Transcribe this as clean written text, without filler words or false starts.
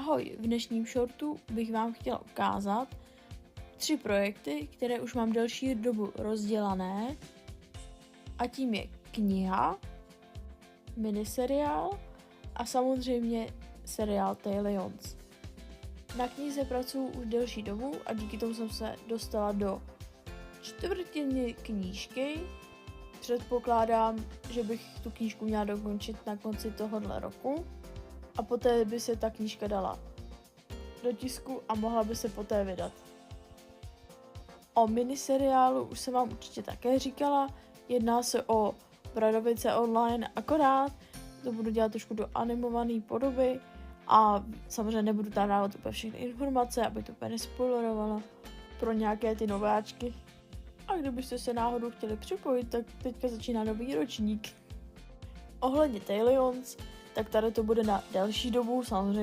Ahoj, v dnešním shortu bych vám chtěla ukázat 3 projekty, které už mám delší dobu rozdělané, a tím je kniha, miniseriál a samozřejmě seriál Talions. Na knize pracuji už delší dobu a díky tomu jsem se dostala do čtvrtiny knížky. Předpokládám, že bych tu knížku měla dokončit na konci tohohle roku a poté by se ta knížka dala do tisku a mohla by se poté vydat. O miniseriálu už jsem vám určitě také říkala, jedná se o Bradavice online, akorát to budu dělat trošku do animované podoby a samozřejmě nebudu tam dávat úplně všechny informace, aby to úplně nespoilerovalo pro nějaké ty nováčky. A kdybyste se náhodou chtěli připojit, tak teďka začíná nový ročník. Ohledně Talions, tak tady to bude na delší dobu, samozřejmě